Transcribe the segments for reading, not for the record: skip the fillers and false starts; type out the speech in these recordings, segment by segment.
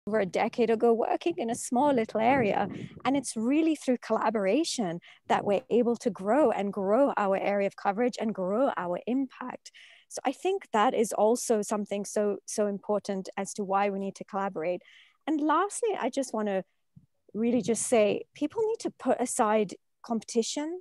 over a decade ago working in a small little area. And it's really through collaboration that we're able to grow and grow our area of coverage and grow our impact. So I think that is also something so important as to why we need to collaborate. And lastly, I just want to really just say people need to put aside competition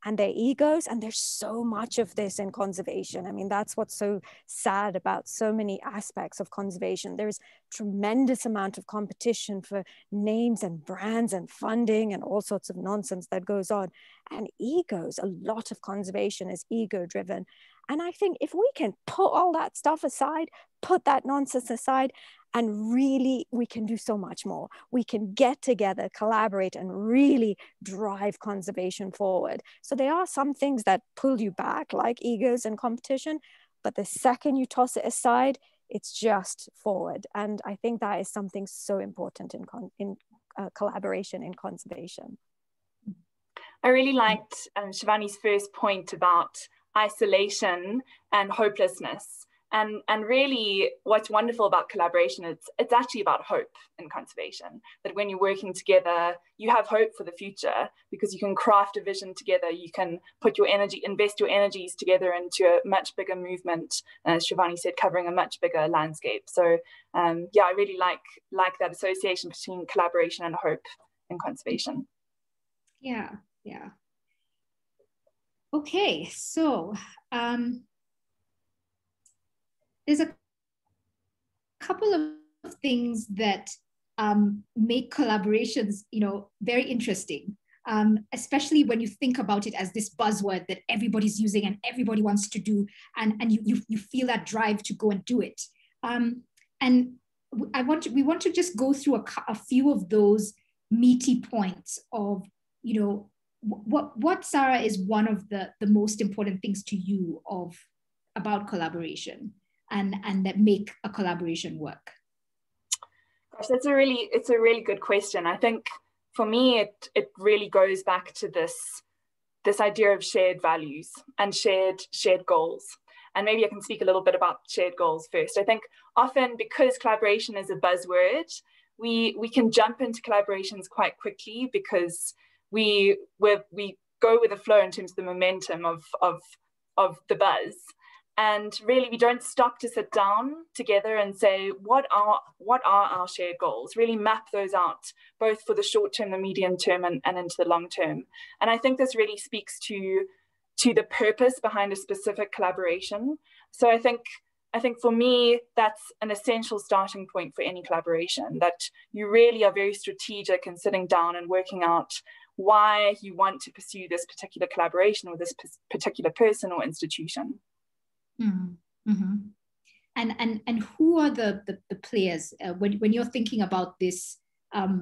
and their egos. And there's so much of this in conservation. I mean, that's what's so sad about so many aspects of conservation. There's tremendous amount of competition for names and brands and funding and all sorts of nonsense that goes on. And egos, a lot of conservation is ego driven. And I think if we can put all that stuff aside, put that nonsense aside, and really, we can do so much more. We can get together, collaborate, and really drive conservation forward. So there are some things that pull you back, like egos and competition, but the second you toss it aside, it's just forward. And I think that is something so important in collaboration in conservation. I really liked Shivani's first point about isolation and hopelessness. And really what's wonderful about collaboration is it's actually about hope in conservation, that when you're working together, you have hope for the future because you can craft a vision together, you can put your energy, invest your energies together into a much bigger movement, as Shivani said, covering a much bigger landscape. So yeah, I really like that association between collaboration and hope in conservation. Yeah. Okay, so there's a couple of things that make collaborations, very interesting, especially when you think about it as this buzzword that everybody's using and everybody wants to do, and you feel that drive to go and do it. And we want to just go through a few of those meaty points of, what Sarah is one of the most important things to you about collaboration and that make a collaboration work? Gosh, it's a really good question. I think for me, it really goes back to this idea of shared values and shared goals. And maybe I can speak a little bit about shared goals first. I think often because collaboration is a buzzword, we can jump into collaborations quite quickly because we go with the flow in terms of the momentum of the buzz. And really, we don't stop to sit down together and say, what are our shared goals? Really map those out, both for the short term, the medium term, and into the long term. And I think this really speaks to the purpose behind a specific collaboration. So I think for me, that's an essential starting point for any collaboration, that you really are very strategic in sitting down and working out why you want to pursue this particular collaboration with this particular person or institution. Mm-hmm. Mm-hmm. And who are the players when you're thinking about this?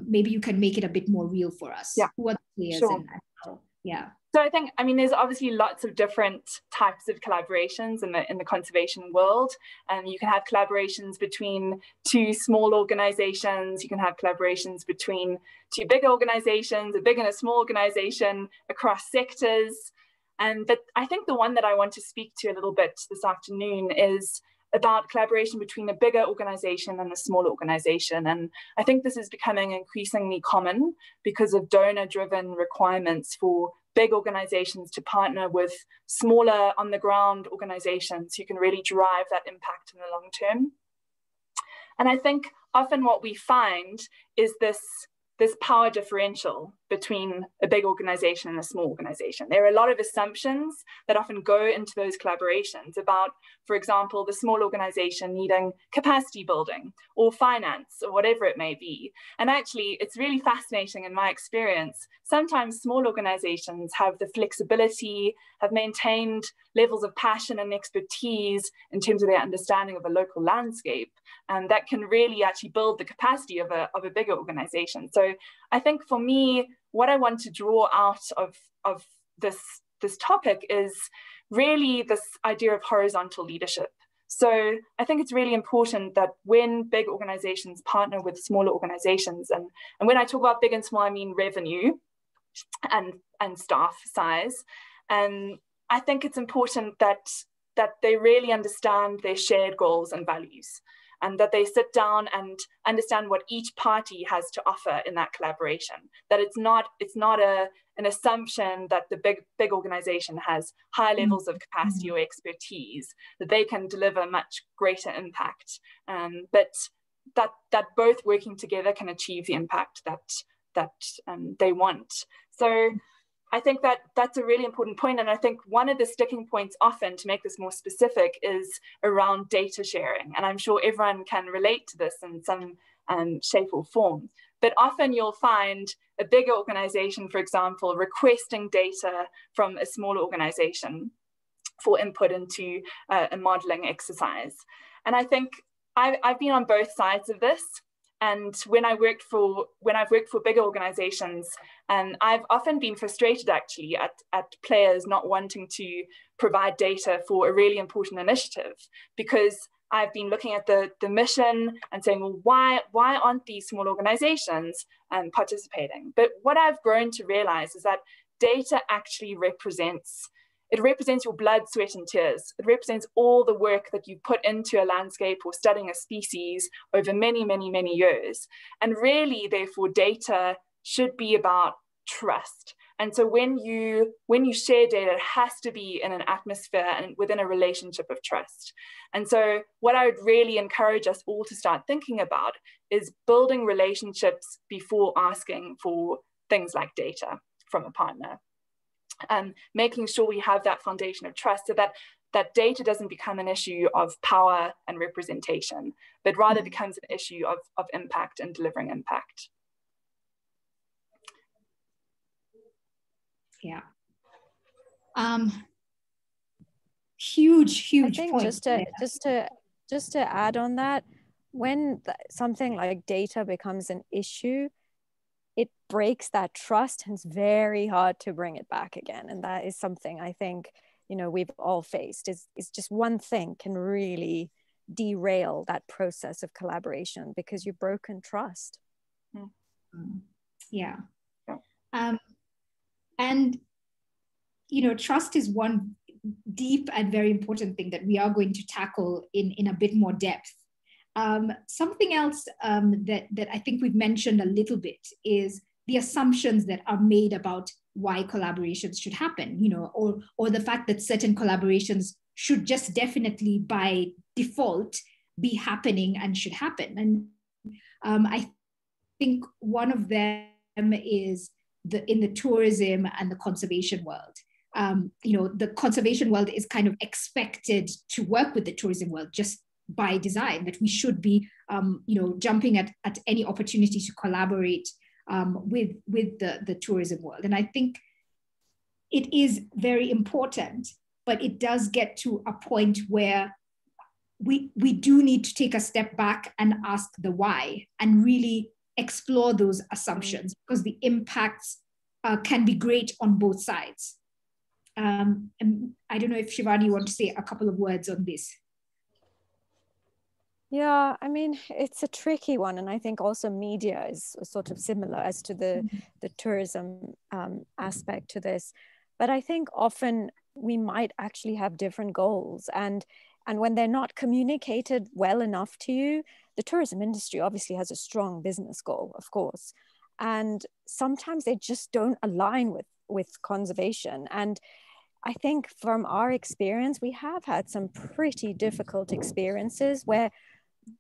Maybe you can make it a bit more real for us. Yeah. Who are the players? Sure. Yeah. So I think, there's obviously lots of different types of collaborations in the conservation world. And you can have collaborations between two small organizations. You can have collaborations between two big organizations, a big and a small organization, across sectors. And that I think the one that I want to speak to a little bit this afternoon is about collaboration between a bigger organization and a smaller organization. And I think this is becoming increasingly common because of donor-driven requirements for big organizations to partner with smaller on-the-ground organizations who can really drive that impact in the long term. And I think often what we find is this power differential between a big organization and a small organization. There are a lot of assumptions that often go into those collaborations about, for example, the small organization needing capacity building or finance or whatever it may be. And actually, it's really fascinating in my experience. Sometimes small organizations have the flexibility, have maintained levels of passion and expertise in terms of their understanding of a local landscape, and that can really actually build the capacity of a bigger organization. So I think for me, what I want to draw out of this topic is really this idea of horizontal leadership. So I think it's really important that when big organizations partner with smaller organizations, and when I talk about big and small, I mean revenue and staff size. And I think it's important that they really understand their shared goals and values. and that they sit down and understand what each party has to offer in that collaboration. That it's not an assumption that the big organization has high levels of capacity or expertise, that they can deliver much greater impact, but that both working together can achieve the impact that they want. So I think that that's a really important point. And I think one of the sticking points often, to make this more specific, is around data sharing. And I'm sure everyone can relate to this in some shape or form. But often you'll find a bigger organization, for example, requesting data from a smaller organization for input into a modeling exercise. And I think I've been on both sides of this. And when I've worked for bigger organizations, I've often been frustrated actually at players not wanting to provide data for a really important initiative, because I've been looking at the mission and saying, well, why aren't these small organizations participating? But what I've grown to realize is that data actually represents your blood, sweat, and tears. It represents all the work that you put into a landscape or studying a species over many, many, many years. And really, therefore, data should be about trust. And so when you share data, it has to be in an atmosphere and within a relationship of trust. And so what I would really encourage us all to start thinking about is building relationships before asking for things like data from a partner. Making sure we have that foundation of trust, so that data doesn't become an issue of power and representation, but rather becomes an issue of impact and delivering impact. Yeah. Huge I think point. just to add on that, when something like data becomes an issue, it breaks that trust, and it's very hard to bring it back again. And that is something I think, we've all faced, is just one thing can really derail that process of collaboration because you've broken trust. Yeah. And trust is one deep and very important thing that we are going to tackle in a bit more depth. Something else that I think we've mentioned a little bit is the assumptions that are made about why collaborations should happen, or the fact that certain collaborations should just definitely by default be happening and should happen. And I think one of them is in the tourism and the conservation world. The conservation world is kind of expected to work with the tourism world just by design, that we should be, jumping at any opportunity to collaborate with the tourism world. And I think it is very important, but it does get to a point where we do need to take a step back and ask the why and really explore those assumptions, because the impacts can be great on both sides. And I don't know if Shivani, you want to say a couple of words on this. Yeah, I mean, it's a tricky one. And I think also media is sort of similar as to the tourism aspect to this. But I think often we might actually have different goals. And when they're not communicated well enough to you, the tourism industry obviously has a strong business goal, of course. And sometimes they just don't align with conservation. And I think from our experience, we have had some pretty difficult experiences where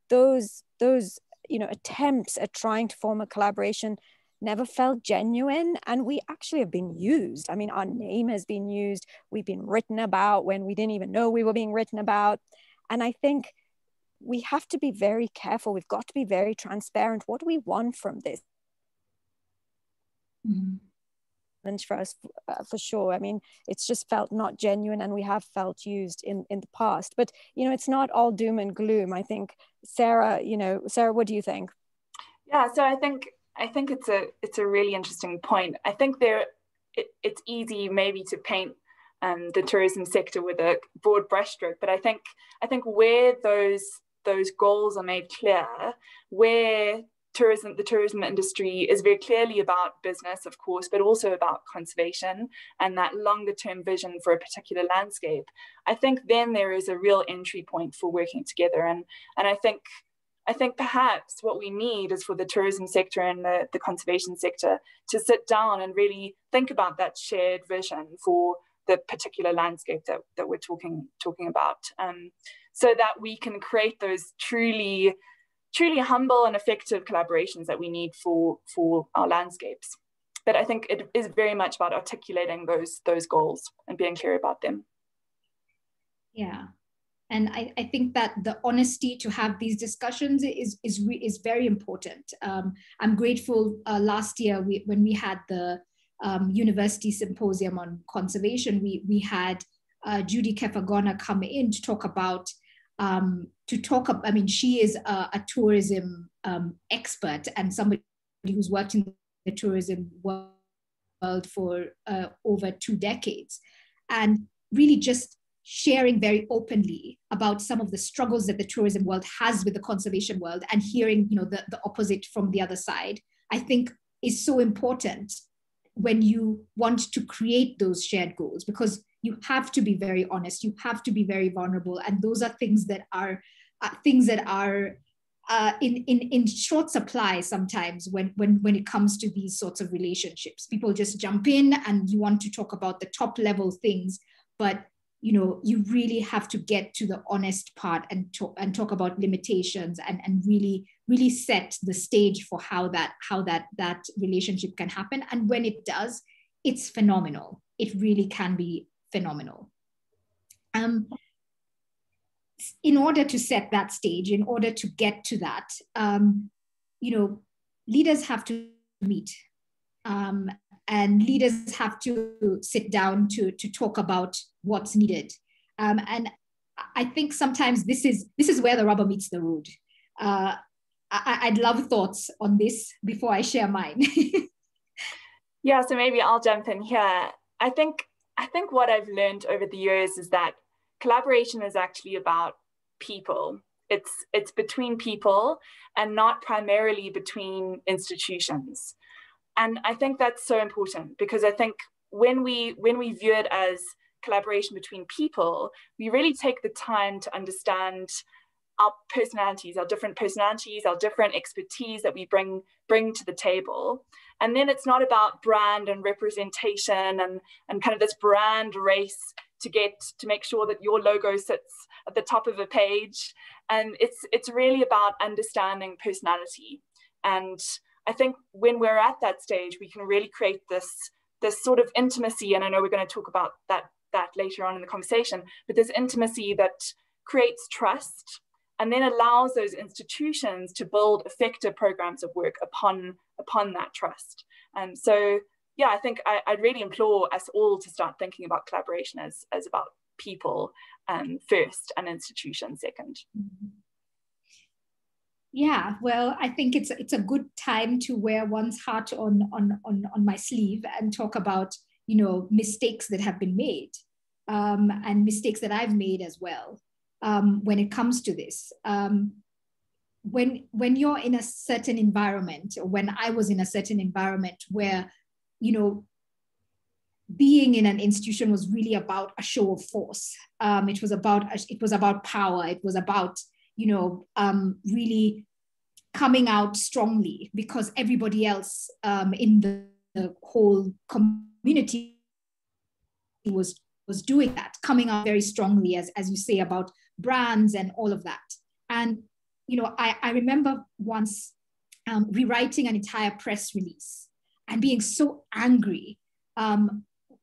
those attempts at trying to form a collaboration never felt genuine, and we actually have been used. I mean, our name has been used. We've been written about when we didn't even know we were being written about. And I think we have to be very careful. We've got to be very transparent. What do we want from this? For us, for sure. I mean, it's just felt not genuine, and we have felt used in the past. But it's not all doom and gloom. I think Sarah, what do you think? Yeah, so I think it's a really interesting point. I think it's easy maybe to paint the tourism sector with a broad brushstroke, but I think where those goals are made clear, where the tourism industry is very clearly about business, of course, but also about conservation and that longer term vision for a particular landscape, I think then there is a real entry point for working together. And I think I think perhaps what we need is for the tourism sector and the conservation sector to sit down and really think about that shared vision for the particular landscape that we're talking about, so that we can create those truly humble and effective collaborations that we need for our landscapes. But I think it is very much about articulating those goals and being clear about them. Yeah. And I think that the honesty to have these discussions is very important. I'm grateful last year when we had the university symposium on conservation, we had Judy Kefagona come in to talk about, I mean, she is a tourism expert and somebody who's worked in the tourism world for over 2 decades, and really just sharing very openly about some of the struggles that the tourism world has with the conservation world, and hearing, you know, the opposite from the other side, I think is so important when you want to create those shared goals, because you have to be very honest, you have to be very vulnerable, and those are things that are in short supply sometimes when it comes to these sorts of relationships. People just jump in and you want to talk about the top level things, but you know, you really have to get to the honest part and talk about limitations and really set the stage for how that relationship can happen. And when it does, it's phenomenal. It really can be phenomenal. In order to set that stage, in order to get to that, you know, leaders have to meet. And leaders have to sit down to talk about what's needed. And I think sometimes this is where the rubber meets the road. I'd love thoughts on this before I share mine. Yeah, so maybe I'll jump in here. I think what I've learned over the years is that collaboration is actually about people. It's between people and not primarily between institutions. And I think that's so important, because I think when we view it as collaboration between people, we really take the time to understand our personalities, our different expertise that we bring to the table. And then it's not about brand and representation and kind of this brand race to make sure that your logo sits at the top of a page. And it's really about understanding personality. And I think when we're at that stage, we can really create this sort of intimacy, and I know we're going to talk about that later on in the conversation, but this intimacy that creates trust and then allows those institutions to build effective programs of work upon that trust. And so, yeah, I think I'd really implore us all to start thinking about collaboration as about people first and institutions second. Yeah, well, I think it's a good time to wear one's heart on my sleeve and talk about, you know, mistakes that have been made, and mistakes that I've made as well, when it comes to this. When you're in a certain environment, or when I was in a certain environment where, you know, being in an institution was really about a show of force. It was about power. It was about, you know, really coming out strongly because everybody else in the whole community was doing that, coming out very strongly, as you say, about brands and all of that. And, you know, I remember once rewriting an entire press release and being so angry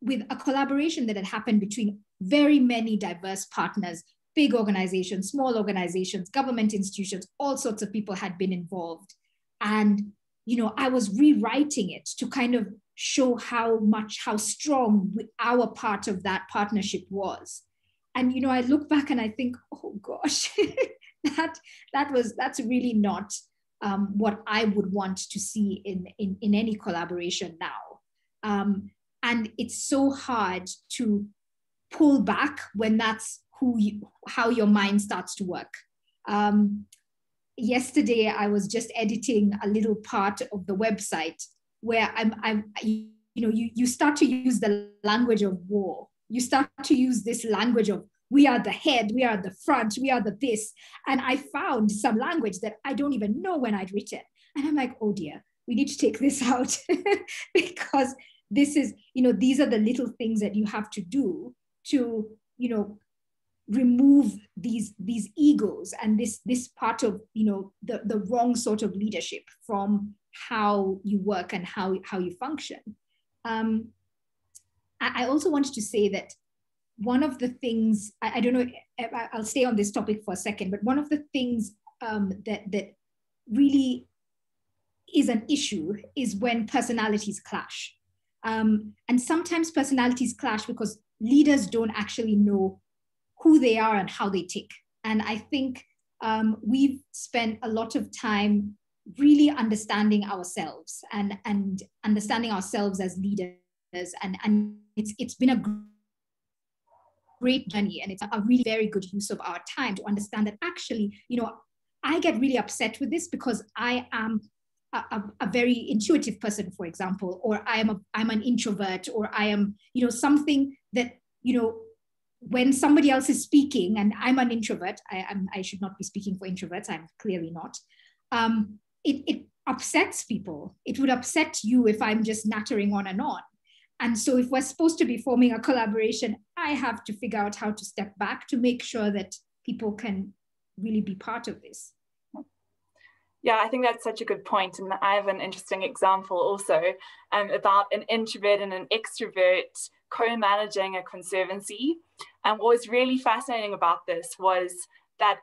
with a collaboration that had happened between very many diverse partners, big organizations, small organizations, government institutions, all sorts of people had been involved. And, you know, I was rewriting it to kind of show how strong our part of that partnership was. And, you know, I look back and I think, oh gosh, that's really not what I would want to see in any collaboration now. And it's so hard to pull back when that's how your mind starts to work. Yesterday, I was just editing a little part of the website where you start to use the language of war. You start to use this language of we are the head, we are the front, we are the this. And I found some language that I don't even know when I'd written. And I'm like, oh dear, we need to take this out because this is, these are the little things that you have to do to, remove these egos and this part of, the wrong sort of leadership from how you work and how you function. I also wanted to say that one of the things, I don't know, I'll stay on this topic for a second, but one of the things that really is an issue is when personalities clash. And sometimes personalities clash because leaders don't actually know who they are and how they tick. And I think we've spent a lot of time really understanding ourselves and understanding ourselves as leaders. And it's been a great journey, and it's a really very good use of our time to understand that actually, I get really upset with this because I am a very intuitive person, for example, or I'm an introvert, or I am, something that, when somebody else is speaking and I'm an introvert, I should not be speaking for introverts, I'm clearly not. It upsets people. It would upset you if I'm just nattering on and on. And so if we're supposed to be forming a collaboration, I have to figure out how to step back to make sure that people can really be part of this. Yeah, I think that's such a good point. And I have an interesting example also about an introvert and an extrovert co-managing a conservancy. And what was really fascinating about this was that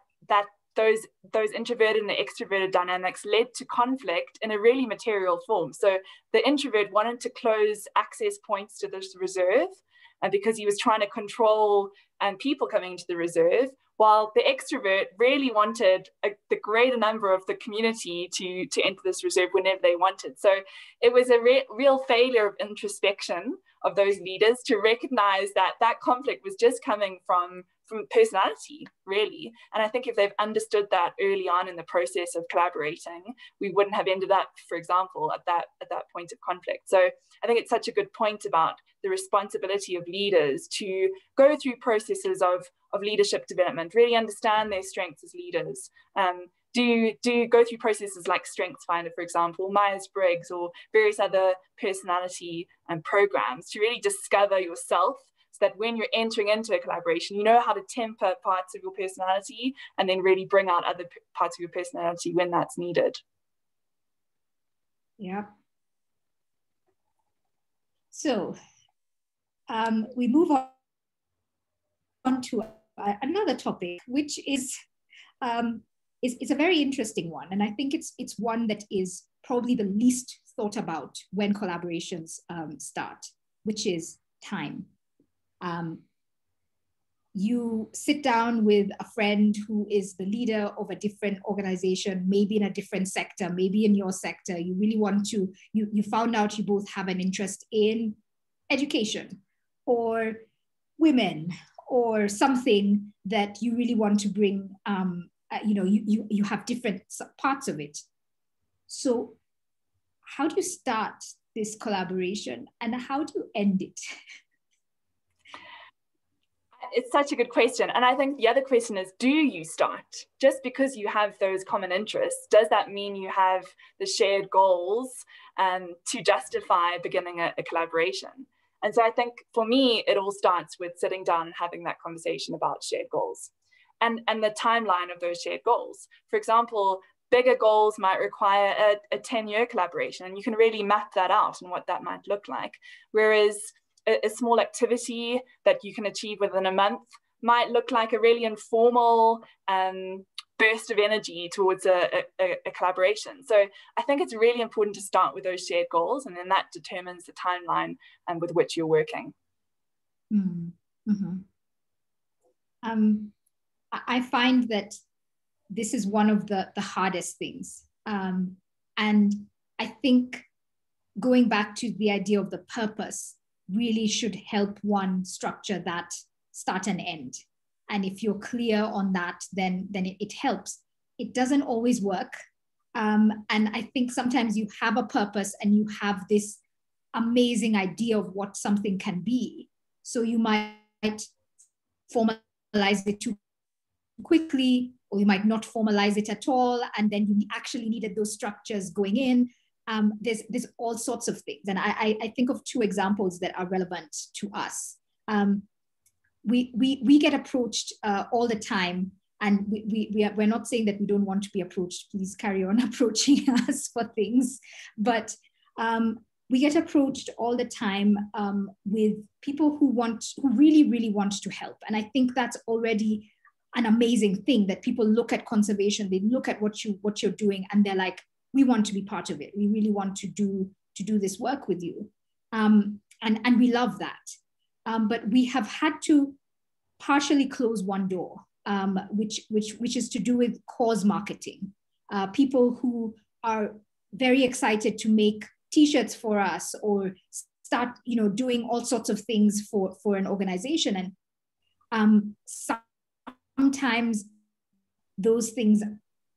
those introverted and the extroverted dynamics led to conflict in a really material form. So the introvert wanted to close access points to this reserve because he was trying to control people coming into the reserve, while the extrovert really wanted the greater number of the community to enter this reserve whenever they wanted. So it was a real failure of introspection of those leaders to recognize that conflict was just coming from personality, really. And I think if they've understood that early on in the process of collaborating, we wouldn't have ended up, for example, at that point of conflict. So I think it's such a good point about the responsibility of leaders to go through processes of leadership development, really understand their strengths as leaders. Do go through processes like StrengthsFinder, for example, Myers-Briggs, or various other personality programs to really discover yourself, so that when you're entering into a collaboration, you know how to temper parts of your personality and then really bring out other parts of your personality when that's needed. Yeah. So we move on to another topic, which is a very interesting one. And I think it's one that is probably the least thought about when collaborations start, which is time. You sit down with a friend who is the leader of a different organization, maybe in a different sector, maybe in your sector. You really want to, you found out you both have an interest in education or women or something that you really want to bring, you have different parts of it. So how do you start this collaboration and how do you end it? It's such a good question. And I think the other question is, do you start? Just because you have those common interests, does that mean you have the shared goals to justify beginning a collaboration? And so I think for me, it all starts with sitting down and having that conversation about shared goals and the timeline of those shared goals. For example, bigger goals might require a 10-year collaboration, and you can really map that out and what that might look like. Whereas a small activity that you can achieve within a month might look like a really informal burst of energy towards a collaboration. So I think it's really important to start with those shared goals, and then that determines the timeline with which you're working. Mm-hmm. I find that this is one of the hardest things. And I think going back to the idea of the purpose really should help one structure that start and end. And if you're clear on that, then it helps. It doesn't always work. And I think sometimes you have a purpose and you have this amazing idea of what something can be. So you might form a it too quickly, or you might not formalize it at all, and then you actually needed those structures going in. There's all sorts of things, and I think of two examples that are relevant to us. We get approached all the time, and we're not saying that we don't want to be approached. Please carry on approaching us for things, but we get approached all the time with people who really want to help, and I think that's already an amazing thing, that people look at conservation, they look at what you're doing, and they're like, we want to be part of it. We really want to do this work with you, and we love that. But we have had to partially close one door, which is to do with cause marketing. People who are very excited to make T-shirts for us, or start, doing all sorts of things for an organization, and sometimes those things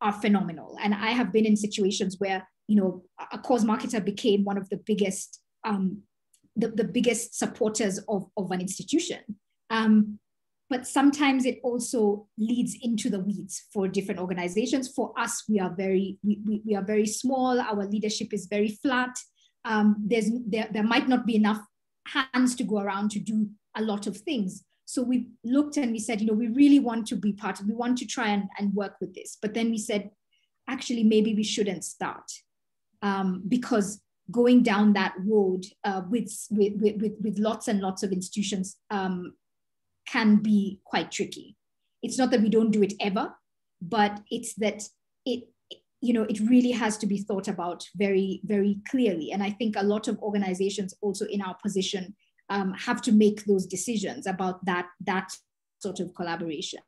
are phenomenal. And I have been in situations where, a cause marketer became one of the biggest, the biggest supporters of an institution. But sometimes it also leads into the weeds for different organizations. For us, we are very small. Our leadership is very flat. There might not be enough hands to go around to do a lot of things. So we looked and we said, we really want to be part of, we want to try and work with this. But then we said, actually, maybe we shouldn't start, because going down that road with lots and lots of institutions can be quite tricky. It's not that we don't do it ever, but it's that it really has to be thought about very, very clearly. And I think a lot of organizations also in our position have to make those decisions about that sort of collaboration.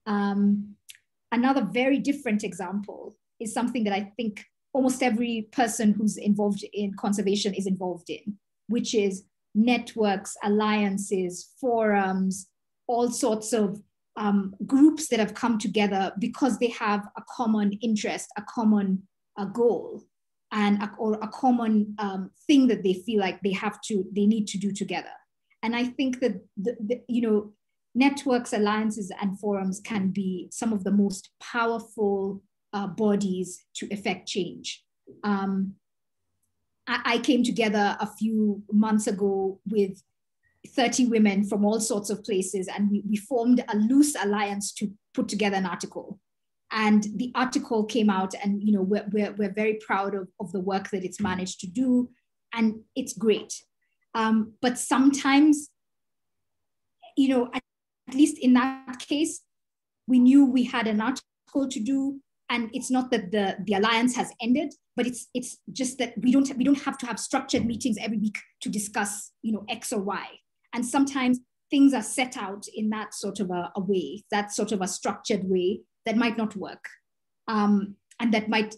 Another very different example is something that I think almost every person who's involved in conservation is involved in, which is networks, alliances, forums, all sorts of groups that have come together because they have a common interest, a common goal, and or a common thing that they feel like they need to do together. And I think that networks, alliances, and forums can be some of the most powerful bodies to effect change. I came together a few months ago with 30 women from all sorts of places, and we formed a loose alliance to put together an article. And the article came out, and we're very proud of the work that it's managed to do, and it's great. But sometimes, at least in that case, we knew we had an article to do, and it's not that the alliance has ended, but it's just that we don't have to have structured meetings every week to discuss X or Y. And sometimes things are set out in that sort of a way, that sort of a structured way that might not work, and that might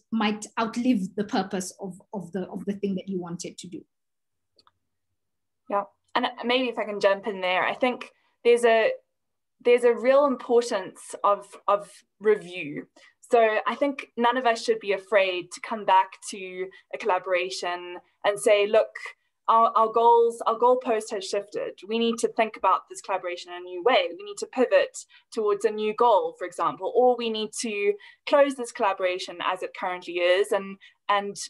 outlive the purpose of the thing that you wanted to do. Yeah, and maybe if I can jump in there, I think there's a real importance of review. So I think none of us should be afraid to come back to a collaboration and say, look, our goalpost has shifted. We need to think about this collaboration in a new way. We need to pivot towards a new goal, for example, or we need to close this collaboration as it currently is and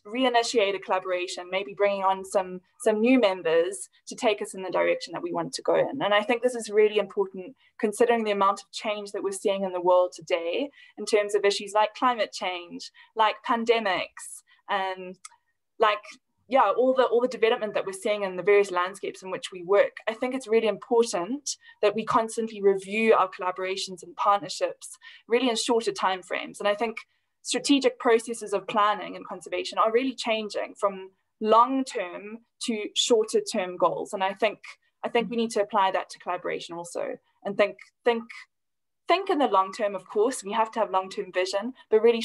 reinitiate a collaboration, maybe bringing on some new members to take us in the direction that we want to go in. And I think this is really important considering the amount of change that we're seeing in the world today in terms of issues like climate change, like pandemics, and all the development that we're seeing in the various landscapes in which we work. I think it's really important that we constantly review our collaborations and partnerships really in shorter timeframes. And I think strategic processes of planning and conservation are really changing from long-term to shorter-term goals. And I think we need to apply that to collaboration also, and think in the long term. Of course, we have to have long-term vision, but really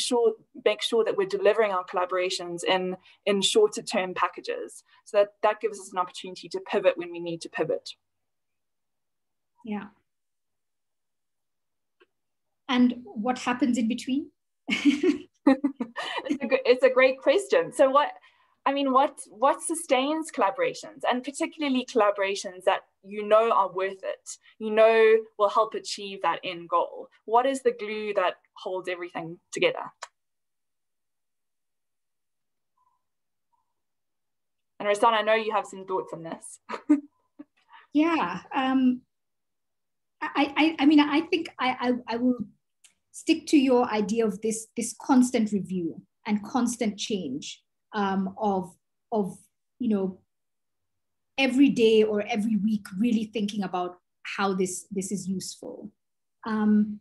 make sure that we're delivering our collaborations in shorter term packages, so that gives us an opportunity to pivot when we need to pivot. Yeah. And what happens in between? It's a great question. So I mean, what sustains collaborations, and particularly collaborations that you know are worth it, you know will help achieve that end goal? What is the glue that holds everything together? And Resson, I know you have some thoughts on this. Yeah. I mean, I think I will stick to your idea of this constant review and constant change of every day or every week really thinking about how this is useful. And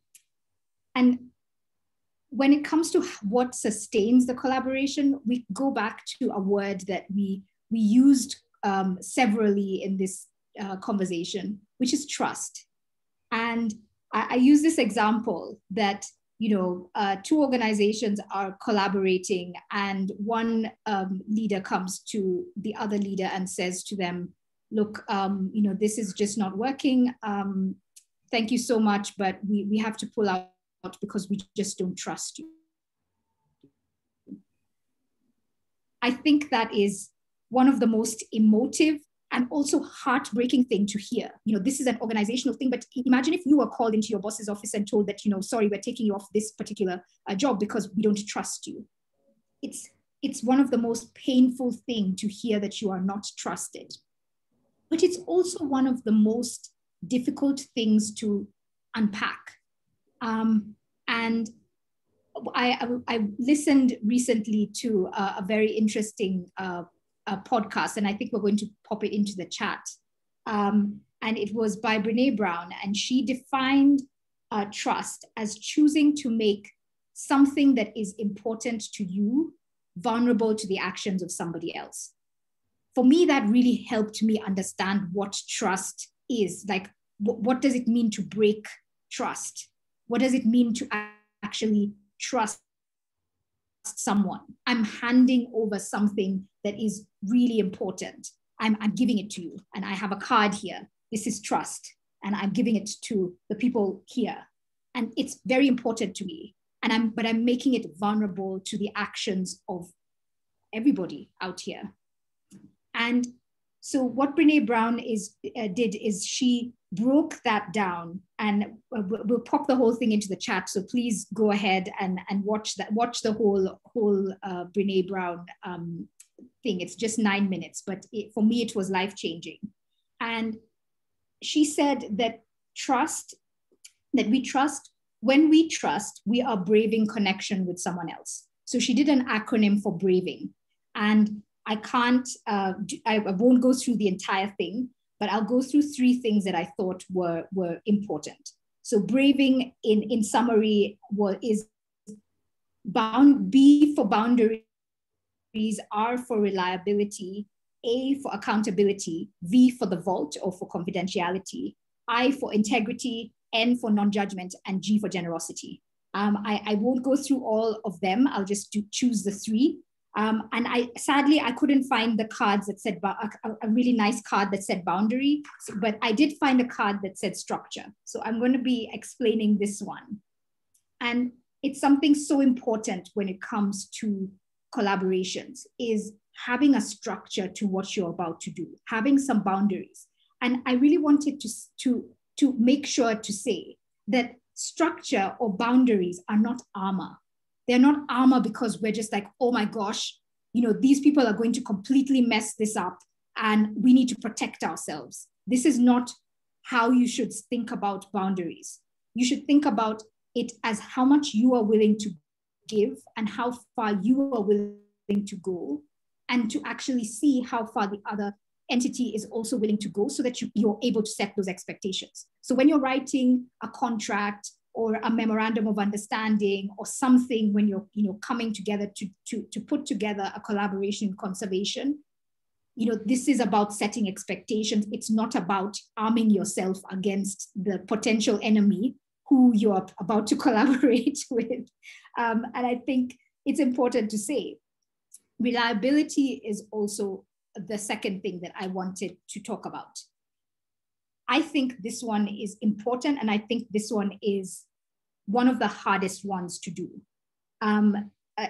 when it comes to what sustains the collaboration, we go back to a word that we used severally in this conversation, which is trust. And I use this example that two organizations are collaborating, and one leader comes to the other leader and says to them, look, this is just not working. Thank you so much, but we have to pull out because we just don't trust you. I think that is one of the most emotive and also heartbreaking thing to hear. This is an organizational thing, but imagine if you were called into your boss's office and told that, sorry, we're taking you off this particular job because we don't trust you. It's one of the most painful things to hear that you are not trusted. But it's also one of the most difficult things to unpack. And I listened recently to a very interesting podcast, and I think we're going to pop it into the chat. And it was by Brené Brown, and she defined trust as choosing to make something that is important to you vulnerable to the actions of somebody else. For me, that really helped me understand what trust is. Like, what does it mean to break trust? What does it mean to actually trust someone? I'm handing over something that is really important. I'm giving it to you, and I have a card here. This is trust, and I'm giving it to the people here, and it's very important to me. But I'm making it vulnerable to the actions of everybody out here. And so what Brené Brown did is she broke that down, and we'll pop the whole thing into the chat. So please go ahead and watch the whole Brené Brown thing. It's just 9 minutes, but for me, it was life-changing. And she said that when we trust, we are braving connection with someone else. So she did an acronym for braving. And I won't go through the entire thing, but I'll go through 3 things that I thought were important. So braving, in summary, is B for boundaries, R for reliability, A for accountability, V for the vault or for confidentiality, I for integrity, N for non-judgment, and G for generosity. I won't go through all of them. I'll just choose the 3. And sadly, I couldn't find the cards that said a really nice card that said boundary, but I did find a card that said structure. So I'm going to be explaining this one. And it's something so important when it comes to collaborations, is having a structure to what you're about to do, having some boundaries. And I really wanted to make sure to say that structure or boundaries are not armor. They're not armor because we're just like, oh my gosh, these people are going to completely mess this up and we need to protect ourselves. This is not how you should think about boundaries. You should think about it as how much you are willing to give and how far you are willing to go, and to actually see how far the other entity is also willing to go, so that you're able to set those expectations. So when you're writing a contract or a memorandum of understanding or something, when you're coming together to put together a collaboration in conservation, this is about setting expectations. It's not about arming yourself against the potential enemy who you're about to collaborate with. And I think it's important to say, reliability is also the second thing that I wanted to talk about. I think this one is important, and I think this one is one of the hardest ones to do.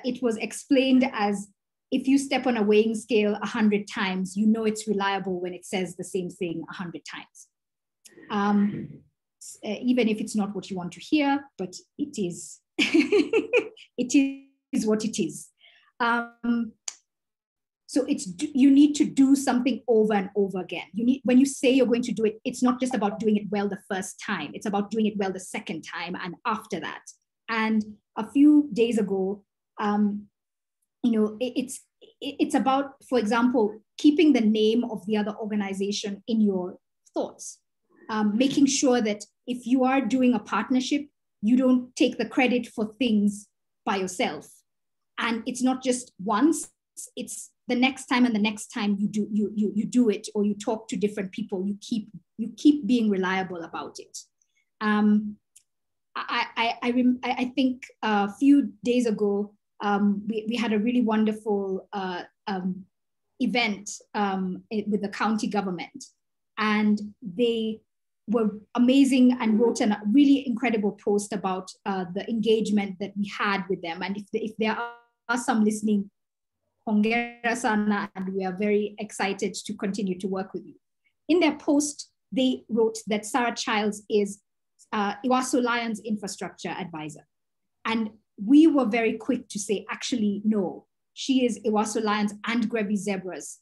It was explained as if you step on a weighing scale 100 times, you know it's reliable when it says the same thing 100 times. Even if it's not what you want to hear, but it is, it is what it is. So you need to do something over and over again. When you say you're going to do it, it's not just about doing it well the first time. It's about doing it well the second time and after that. And a few days ago, it's about, for example, keeping the name of the other organization in your thoughts, making sure that if you are doing a partnership, you don't take the credit for things by yourself. And it's not just once, it's the next time and the next time you do it, or you talk to different people, you keep being reliable about it. I think a few days ago, we had a really wonderful event with the county government, and they were amazing and wrote a really incredible post about the engagement that we had with them. And if there are some listening, hongera sana, and we are very excited to continue to work with you. In their post, they wrote that Sarah Childs is Iwaso Lions infrastructure advisor. And we were very quick to say, actually, no, she is Iwaso Lions and Grebi Zebra's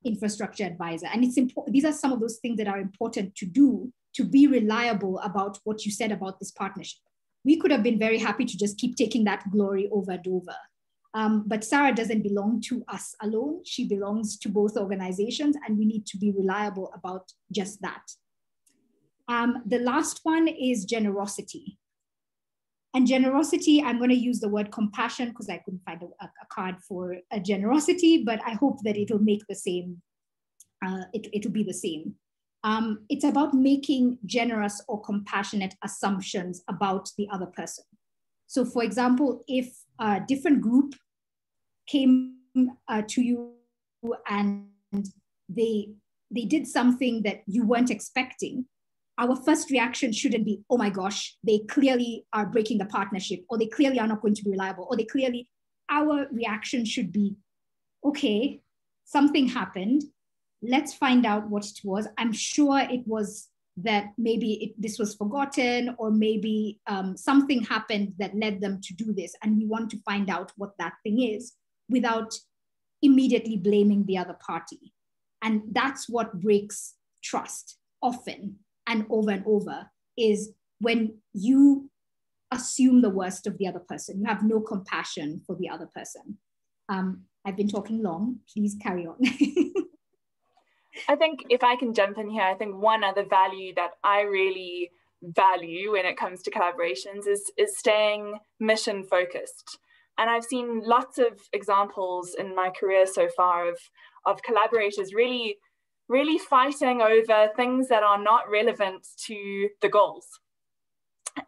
infrastructure advisor. And it's important. These are some of those things that are important to do to be reliable about what you said about this partnership. We could have been very happy to just keep taking that glory over and over. But Sarah doesn't belong to us alone. She belongs to both organizations, and we need to be reliable about just that. The last one is generosity. And generosity, I'm going to use the word compassion because I couldn't find a card for a generosity, but I hope that it'll make the same, it'll be the same. It's about making generous or compassionate assumptions about the other person. So for example, if a different group came to you and they did something that you weren't expecting, our first reaction shouldn't be, oh my gosh, they clearly are breaking the partnership, or they clearly are not going to be reliable, or our reaction should be, okay, something happened. Let's find out what it was. I'm sure it was that maybe this was forgotten, or maybe something happened that led them to do this. And we want to find out what that thing is without immediately blaming the other party. And that's what breaks trust often and over, is when you assume the worst of the other person. You have no compassion for the other person. I've been talking long, please carry on. I think if I can jump in here, I think one other value that I really value when it comes to collaborations is staying mission focused. And I've seen lots of examples in my career so far of collaborators really fighting over things that are not relevant to the goals.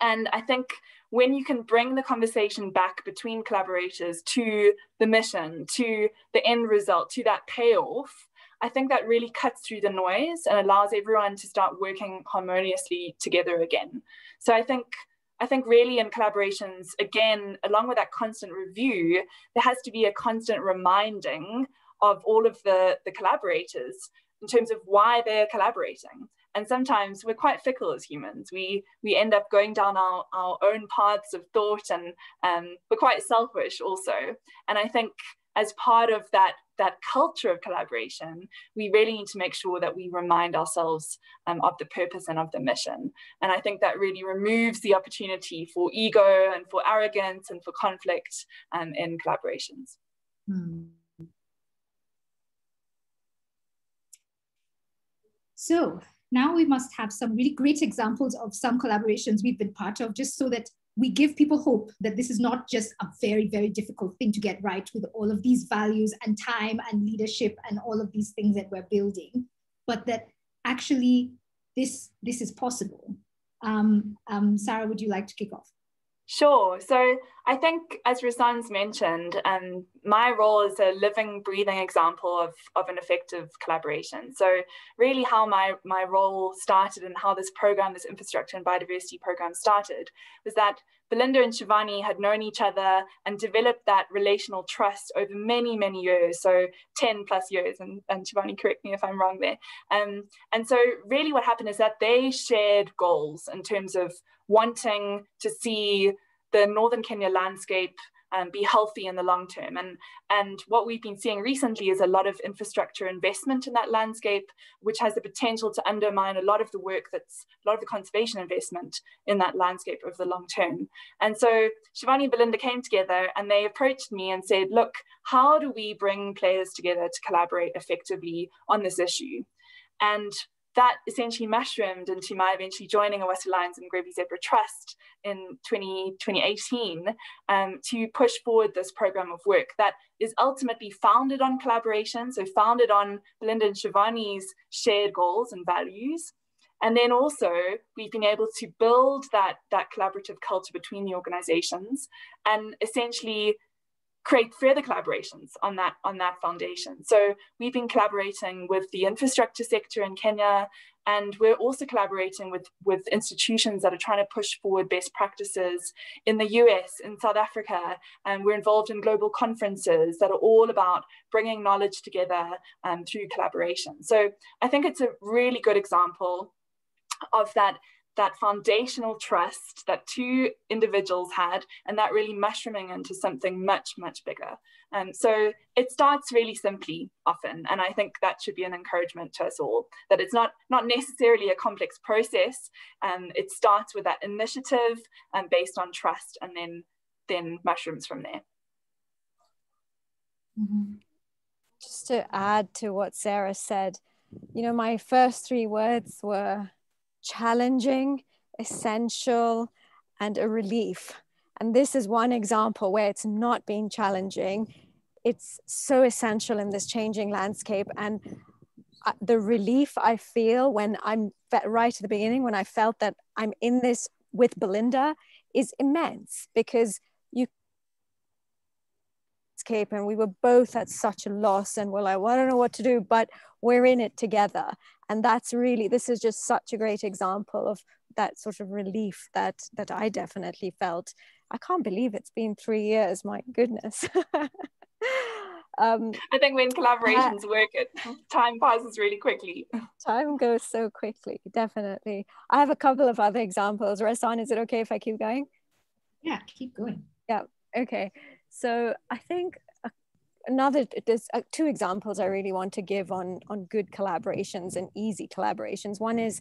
And I think when you can bring the conversation back between collaborators to the mission, to the end result, to that payoff, I think that really cuts through the noise and allows everyone to start working harmoniously together again. So I think really in collaborations, again, along with that constant review, there has to be a constant reminding of all of the collaborators in terms of why they're collaborating. And sometimes we're quite fickle as humans. We end up going down our own paths of thought, and we're quite selfish also. And I think as part of that culture of collaboration, we really need to make sure that we remind ourselves of the purpose and of the mission. And I think that really removes the opportunity for ego and for arrogance and for conflict in collaborations. So now we must have some really great examples of some collaborations we've been part of, just so that we give people hope that this is not just a very, very difficult thing to get right with all of these values and time and leadership and all of these things that we're building, but that actually this is possible. Sarah, would you like to kick off? Sure. So I think, as Reson's mentioned, my role is a living, breathing example of an effective collaboration. So really how my role started and how this program, this infrastructure and biodiversity program started, was that Belinda and Shivani had known each other and developed that relational trust over many, many years, so 10 plus years, and Shivani, correct me if I'm wrong there. And so really what happened is that they shared goals in terms of wanting to see the Northern Kenya landscape be healthy in the long term. And what we've been seeing recently is a lot of infrastructure investment in that landscape, which has the potential to undermine a lot of the work a lot of the conservation investment in that landscape over the long term. And so Shivani and Belinda came together and they approached me and said, look, how do we bring players together to collaborate effectively on this issue? And that essentially mushroomed into my eventually joining Owassa Lions and Grevy's Zebra Trust in 2018 to push forward this program of work that is ultimately founded on collaboration, so founded on Belinda and Shivani's shared goals and values. And then also we've been able to build that collaborative culture between the organizations and essentially create further collaborations on that foundation. So we've been collaborating with the infrastructure sector in Kenya, and we're also collaborating with institutions that are trying to push forward best practices in the US, in South Africa, and we're involved in global conferences that are all about bringing knowledge together through collaboration. So I think it's a really good example of that foundational trust that two individuals had, and that really mushrooming into something much, much bigger. So it starts really simply often, and I think that should be an encouragement to us all, that it's not necessarily a complex process. It starts with that initiative based on trust, and then mushrooms from there. Mm-hmm. Just to add to what Sarah said, my first three words were challenging, essential, and a relief. And this is one example where it's not being challenging. It's so essential in this changing landscape. And the relief I feel when I'm right at the beginning, when I felt that I'm in this with Belinda, is immense, because and we were both at such a loss and we're like, well, I don't know what to do, but we're in it together. And this is just such a great example of that sort of relief that I definitely felt. I can't believe it's been 3 years, my goodness. I think when collaborations work, time passes really quickly. Time goes so quickly, definitely. I have a couple of other examples. Resson, is it okay if I keep going? Yeah, keep going. Yeah, okay. So I think there's two examples I really want to give on good collaborations and easy collaborations. One is,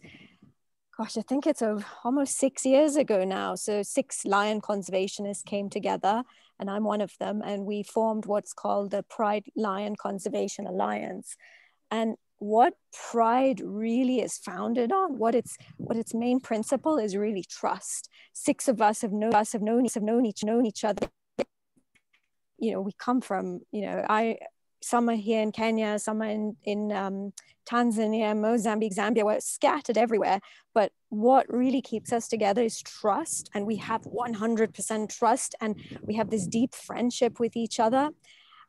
gosh, I think it's almost 6 years ago now. So 6 lion conservationists came together, and I'm one of them, and we formed what's called the Pride Lion Conservation Alliance. And what Pride really is founded on, what its main principle is really trust. 6 of us have known each other. We come from, some are here in Kenya, some are in Tanzania, Mozambique, Zambia, we're scattered everywhere. But what really keeps us together is trust. And we have 100% trust, and we have this deep friendship with each other.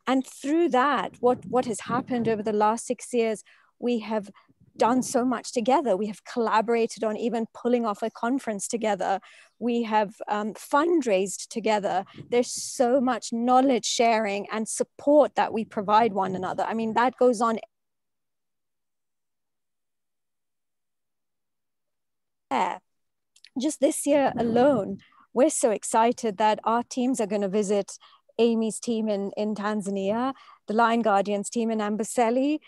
And through that, what has happened over the last 6 years, we have done so much together. We have collaborated on even pulling off a conference together. We have fundraised together. There's so much knowledge sharing and support that we provide one another. I mean, that goes on. Just this year alone, we're so excited that our teams are going to visit Amy's team in Tanzania, the Lion Guardians team in Amboseli,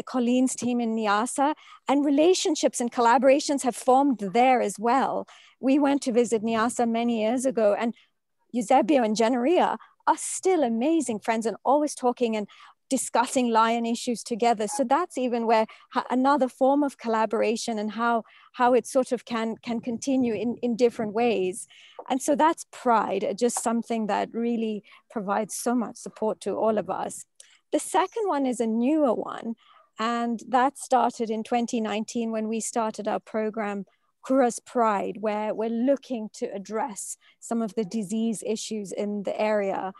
Colleen's team in Niassa, and relationships and collaborations have formed there as well. We went to visit Niassa many years ago, and Eusebio and Jenneria are still amazing friends and always talking and discussing lion issues together. So that's even where another form of collaboration and how it sort of can continue in different ways. And so that's Pride, just something that really provides so much support to all of us. The second one is a newer one, and that started in 2019 when we started our program, Kura's Pride, where we're looking to address some of the disease issues in the area.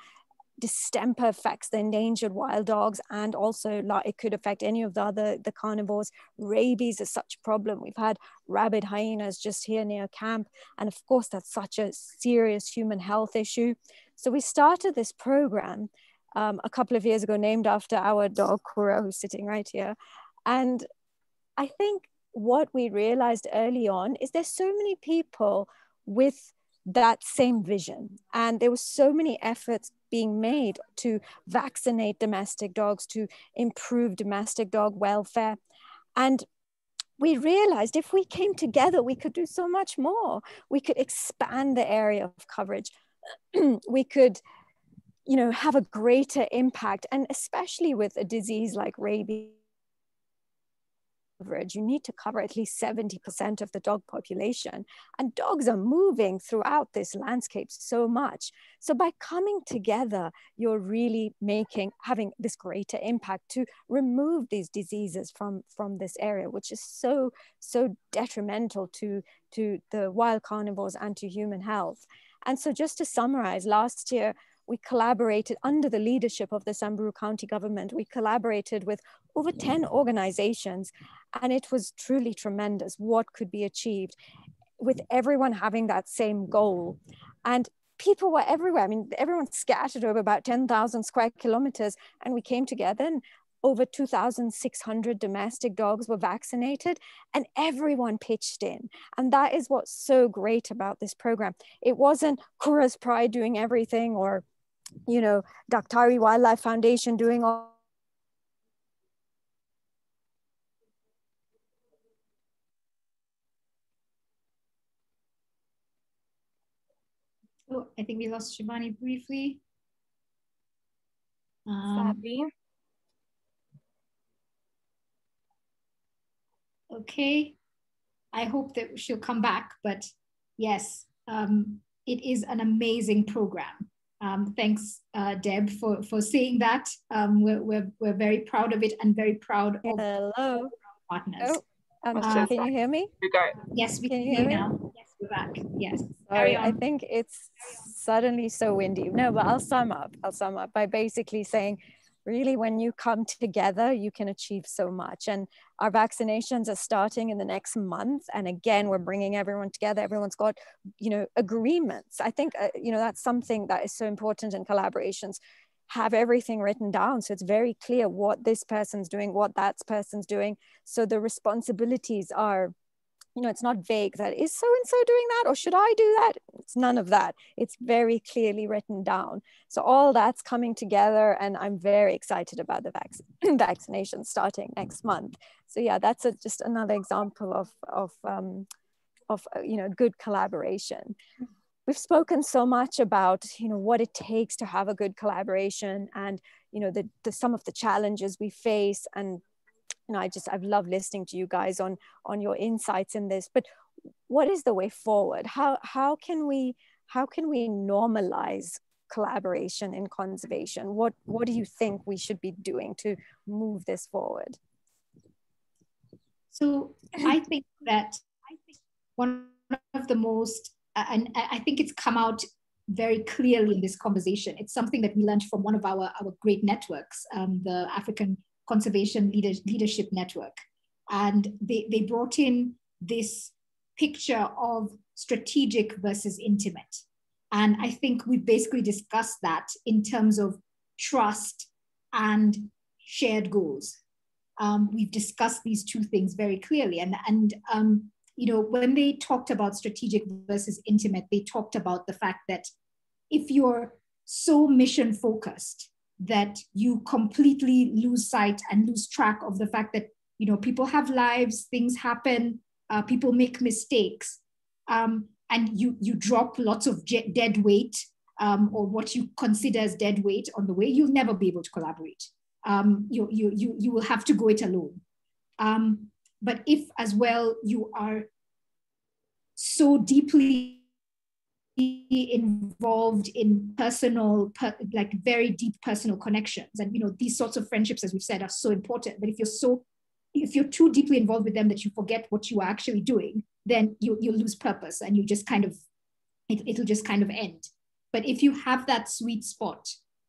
distemper affects the endangered wild dogs, and also it could affect any of the carnivores. Rabies is such a problem. We've had rabid hyenas just here near camp, and of course that's such a serious human health issue. So we started this program a couple of years ago, named after our dog Kura, who's sitting right here. And I think what we realized early on is there's so many people with that same vision, and there were so many efforts being made to vaccinate domestic dogs, to improve domestic dog welfare. And we realized if we came together, we could do so much more. We could expand the area of coverage. We could, have a greater impact. And especially with a disease like rabies, you need to cover at least 70% of the dog population, and dogs are moving throughout this landscape so much. So by coming together, you're really having this greater impact to remove these diseases from this area, which is so detrimental to the wild carnivores and to human health. And so just to summarize, last year we collaborated under the leadership of the Samburu County government. We collaborated with over 10 organizations, and it was truly tremendous what could be achieved with everyone having that same goal. And people were everywhere. I mean, everyone scattered over about 10,000 square kilometers, and we came together, and over 2,600 domestic dogs were vaccinated, and everyone pitched in. And that is what's so great about this program. It wasn't Kura's Pride doing everything, or Daktari Wildlife Foundation doing all. Oh, I think we lost Shivani briefly. Sadly. Okay, I hope that she'll come back, but yes, it is an amazing program. Thanks, Deb, for saying that. We're very proud of it, and very proud of our partners. Can you hear me? Yes, we can hear you now. Yes, we're back. Yes. Sorry, I think it's suddenly so windy. No, but I'll sum up by basically saying, really, when you come together, you can achieve so much. And our vaccinations are starting in the next month. And again, we're bringing everyone together. Everyone's got, agreements. I think, that's something that is so important in collaborations. Have everything written down, so it's very clear what this person's doing, what that person's doing. So the responsibilities are, it's not vague that is so-and-so doing that, or should I do that? It's none of that. It's very clearly written down. So all that's coming together, and I'm very excited about the vaccination starting next month. So yeah, that's just another example of good collaboration. We've spoken so much about, what it takes to have a good collaboration, and, some of the challenges we face. And I've loved listening to you guys on your insights in this. But what is the way forward? How can we normalize collaboration in conservation? What do you think we should be doing to move this forward? So I think that one of the most, and I think it's come out very clearly in this conversation, it's something that we learned from one of our great networks, the African Conservation Leadership Network. And they brought in this picture of strategic versus intimate. And I think we basically discussed that in terms of trust and shared goals. We've discussed these two things very clearly. And when they talked about strategic versus intimate, they talked about the fact that if you're so mission focused that you completely lose sight and lose track of the fact that, people have lives, things happen, people make mistakes, and you drop lots of dead weight, or what you consider as dead weight on the way, you'll never be able to collaborate. You will have to go it alone. But if as well you are so deeply involved in like very deep personal connections, and these sorts of friendships, as we've said, are so important. But if you're too deeply involved with them that you forget what you are actually doing, then you lose purpose, and you just kind of it'll just kind of end. But if you have that sweet spot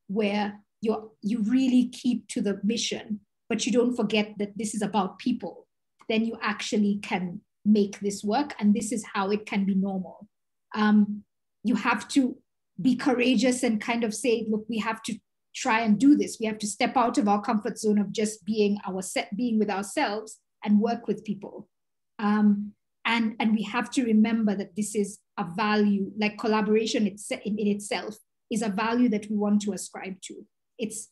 where you really keep to the mission, but you don't forget that this is about people, then you actually can make this work. And this is how it can be normal. You have to be courageous and kind of say, look, we have to try and do this. We have to step out of our comfort zone of just being with ourselves and work with people. And we have to remember that this is a value, like collaboration in itself is a value that we want to ascribe to. It's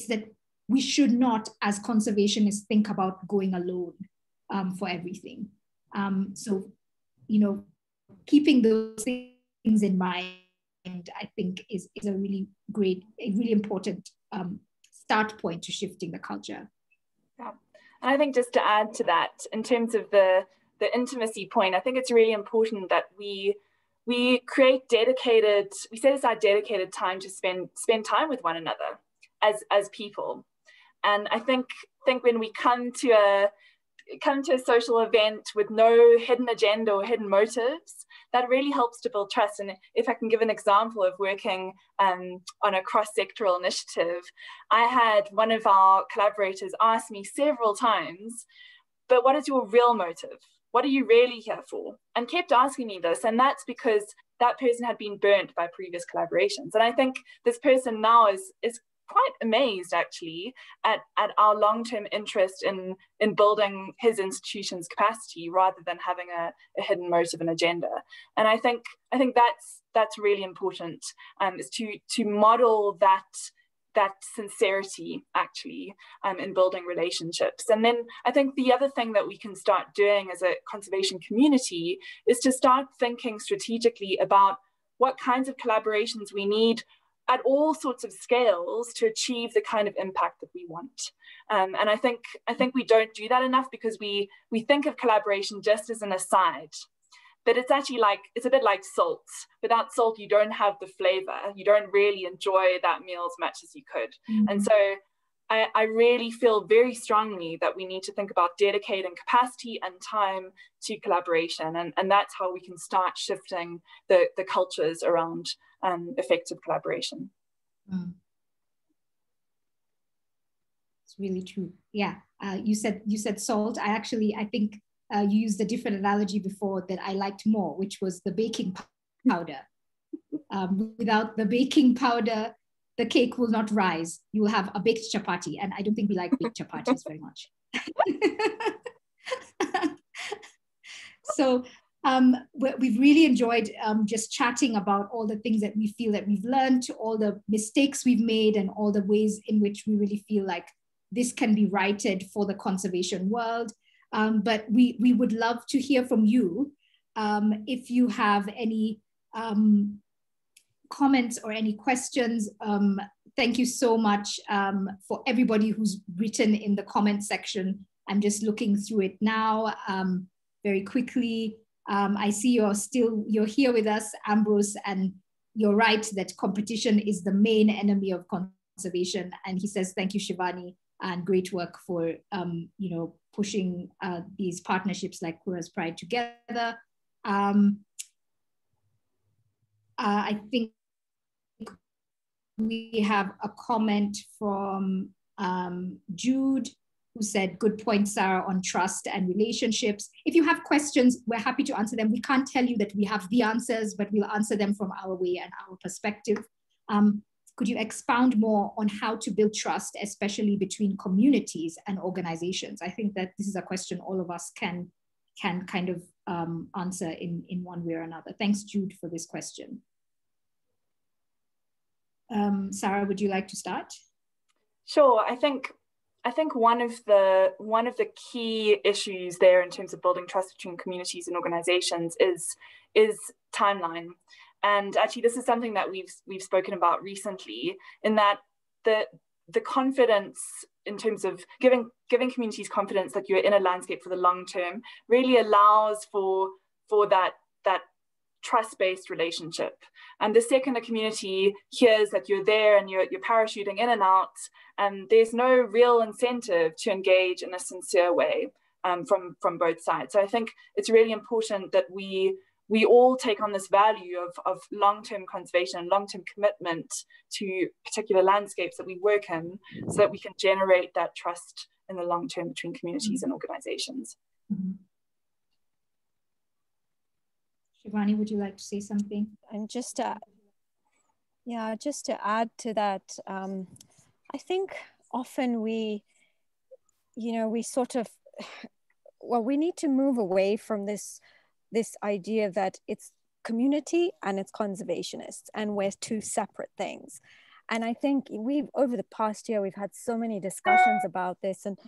that we should not, as conservationists, think about going alone for everything. So, keeping those things in mind, I think is a really important start point to shifting the culture. Yeah, and I think just to add to that, in terms of the intimacy point, I think it's really important that we create we set aside dedicated time to spend time with one another as people. And I think when we come to a social event with no hidden agenda or hidden motives, that really helps to build trust. And if I can give an example of working on a cross-sectoral initiative, I had one of our collaborators ask me several times, but what is your real motive? What are you really here for? And kept asking me this. And that's because that person had been burnt by previous collaborations. And I think this person now is quite amazed actually at our long-term interest in building his institution's capacity rather than having a hidden motive and agenda. And I think that's really important, is to model that sincerity actually in building relationships. And then I think the other thing that we can start doing as a conservation community is to start thinking strategically about what kinds of collaborations we need at all sorts of scales to achieve the kind of impact that we want. And I think we don't do that enough, because we think of collaboration just as an aside. But it's actually it's a bit like salt. Without salt, you don't have the flavor. You don't really enjoy that meal as much as you could. Mm-hmm. And so I really feel very strongly that we need to think about dedicating capacity and time to collaboration. And that's how we can start shifting the cultures around effective collaboration. Mm. It's really true. Yeah, you said salt. I think you used a different analogy before that I liked more, which was the baking powder. Without the baking powder, the cake will not rise. You will have a baked chapati, and I don't think we like baked chapatis very much. So we've really enjoyed just chatting about all the things that we feel that we've learned, all the mistakes we've made, and all the ways in which we really feel like this can be righted for the conservation world. But we would love to hear from you if you have any comments or any questions. Thank you so much for everybody who's written in the comment section. I'm just looking through it now very quickly. I see you're here with us, Ambrose, and you're right that competition is the main enemy of conservation. And he says, thank you, Shivani, and great work for pushing these partnerships like Kura's Pride together. I think we have a comment from Jude, who said, good point, Sarah, on trust and relationships. If you have questions, we're happy to answer them. We can't tell you that we have the answers, but we'll answer them from our way and our perspective. Could you expound more on how to build trust, especially between communities and organizations? I think that this is a question all of us can kind of answer in one way or another. Thanks, Jude, for this question. Sarah, would you like to start? Sure. I think one of the key issues there in terms of building trust between communities and organizations is timeline. And actually, this is something that we've spoken about recently, in that the confidence in terms of giving communities confidence that you're in a landscape for the long term really allows for that trust-based relationship. And the second a community hears that you're there and you're parachuting in and out, there's no real incentive to engage in a sincere way from both sides. So I think it's really important that we we all take on this value of long-term conservation and long-term commitment to particular landscapes that we work in, so that we can generate that trust in the long term between communities and organizations. Shivani, would you like to say something? And just to add to that, I think often we sort of, well, we need to move away from this idea that it's community and it's conservationists and we're two separate things. And I think over the past year, we've had so many discussions about this. And,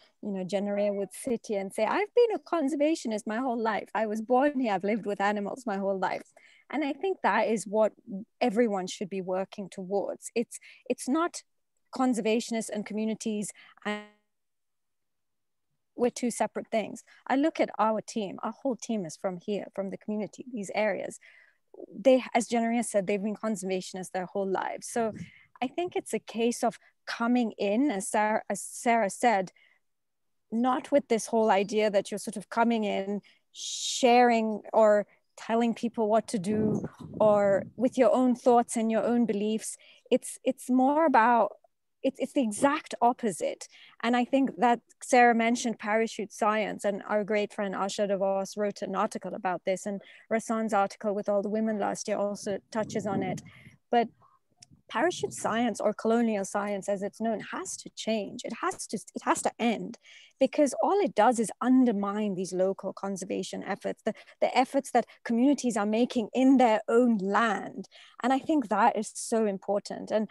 Generia would sit here and say, I've been a conservationist my whole life. I was born here, I've lived with animals my whole life. And I think that is what everyone should be working towards. It's not conservationists and communities, and we're two separate things. I look at our team, our whole team is from here, from the community, these areas. They, as Generia said, they've been conservationists their whole lives. So I think it's a case of coming in, as Sarah said, not with this whole idea that you're sort of coming in, sharing or telling people what to do, or with your own thoughts and your own beliefs. It's more about, it's the exact opposite. And I think that Sarah mentioned parachute science, and our great friend Asha DeVos wrote an article about this, and Resson's article with all the women last year also touches on it. But parachute science, or colonial science as it's known, has to change. It has to end, because all it does is undermine these local conservation efforts, the efforts that communities are making in their own land. And I think that is so important. And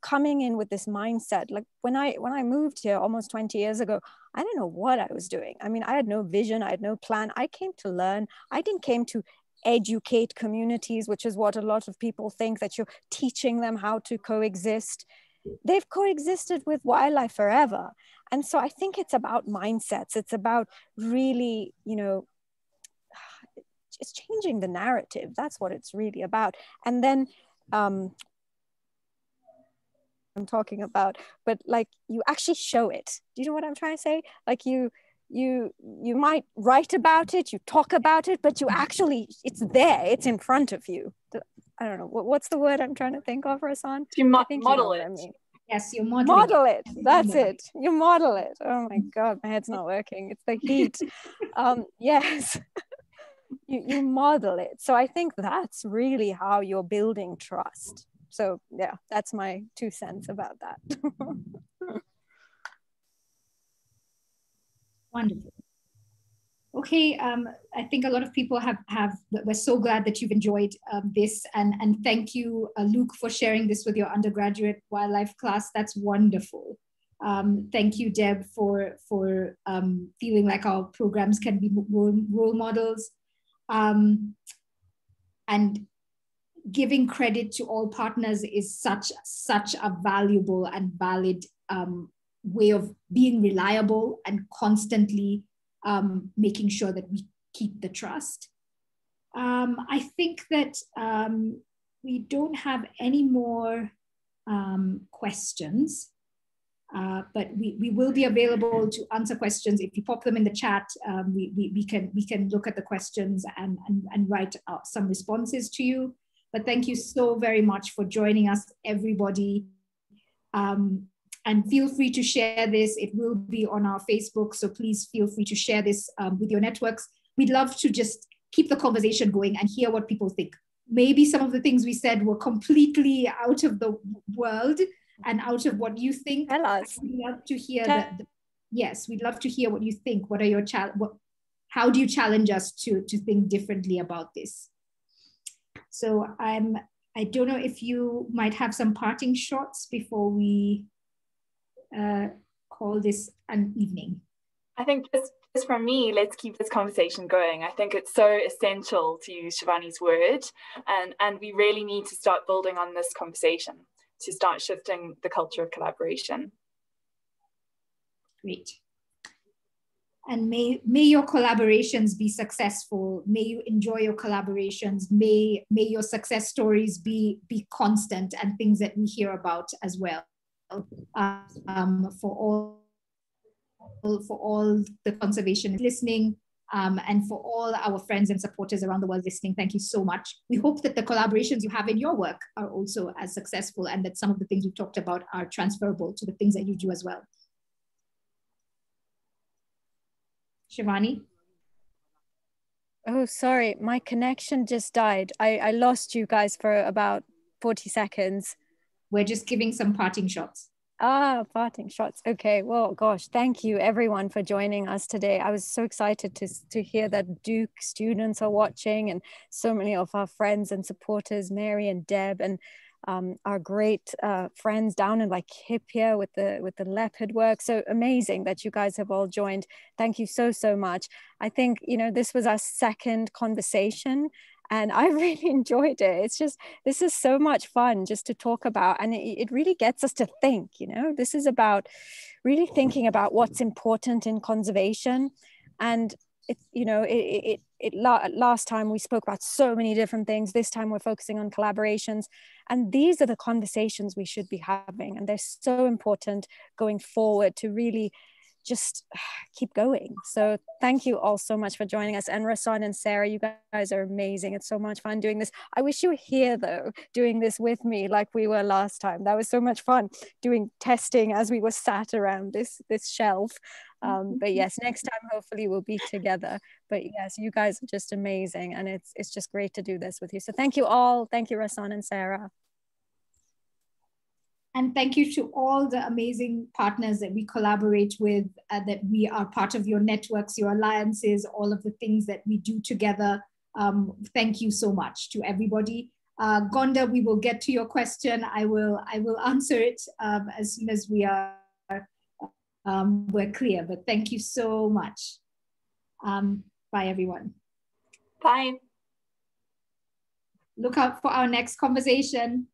coming in with this mindset, like when I moved here almost 20 years ago, I didn't know what I was doing. I mean, I had no vision, I had no plan. I came to learn. I didn't came to educate communities, which is what a lot of people think, that you're teaching them how to coexist. They've coexisted with wildlife forever. And so I think it's about mindsets. It's about really, it's changing the narrative. That's what it's really about. And then I'm talking about, but like you actually show it. Do you know what I'm trying to say? Like you might write about it, you talk about it, but you actually, it's there, it's in front of you. I don't know, what's the word I'm trying to think of, Resson? You model it. I mean. Yes, you model it. That's it. You model it. Oh my God, my head's not working. It's the heat. Yes, you model it. So I think that's really how you're building trust. So yeah, that's my 2 cents about that. Wonderful. Okay, I think a lot of people we're so glad that you've enjoyed this, and thank you, Luke, for sharing this with your undergraduate wildlife class. That's wonderful. Thank you, Deb, for feeling like our programs can be role models, and giving credit to all partners is such a valuable and valid way of being reliable and constantly making sure that we keep the trust. I think that we don't have any more questions, but we will be available to answer questions. If you pop them in the chat, we can look at the questions and write out some responses to you. But thank you so very much for joining us, everybody. And feel free to share this. It will be on our Facebook, so please feel free to share this with your networks. We'd love to just keep the conversation going and hear what people think. Maybe some of the things we said were completely out of the world and out of what you think. Tell us. We'd love to hear yes, we'd love to hear what you think. What are your how do you challenge us to think differently about this? So I don't know if you might have some parting shots before we call this an evening. I think just from me, let's keep this conversation going. I think it's so essential to use Shivani's word, and we really need to start building on this conversation to start shifting the culture of collaboration. Great. And may your collaborations be successful. May you enjoy your collaborations. May your success stories be constant and things that we hear about as well. For all the conservationists listening, And for all our friends and supporters around the world listening, thank you so much. We hope that the collaborations you have in your work are also as successful, and that some of the things we've talked about are transferable to the things that you do as well. Shivani? Oh, sorry, my connection just died. I lost you guys for about 40 seconds. We're just giving some parting shots. Ah, parting shots. Okay. Well, gosh, thank you everyone for joining us today. I was so excited to hear that Duke students are watching, and so many of our friends and supporters, Mary and Deb, and our great friends down in like Hip here with the leopard work. So amazing that you guys have all joined. Thank you so much. I think, you know, this was our second conversation, and I really enjoyed it. It's just, this is so much fun just to talk about, and it really gets us to think, you know. This is about really thinking about what's important in conservation. And it's, you know, last time we spoke about so many different things. This time we're focusing on collaborations, and these are the conversations we should be having, and they're so important going forward to really just keep going. So thank you all so much for joining us. And Resson and Sarah, you guys are amazing. It's so much fun doing this. I wish you were here though, doing this with me like we were last time. That was so much fun doing testing as we were sat around this shelf. But yes, next time hopefully we'll be together. But yes, you guys are just amazing, and it's just great to do this with you. So thank you all. Thank you, Resson and Sarah. And thank you to all the amazing partners that we collaborate with, that we are part of your networks, your alliances, all of the things that we do together. Thank you so much to everybody. Gonda, we will get to your question. I will answer it as soon as we're clear, but thank you so much. Bye, everyone. Bye. Look out for our next conversation.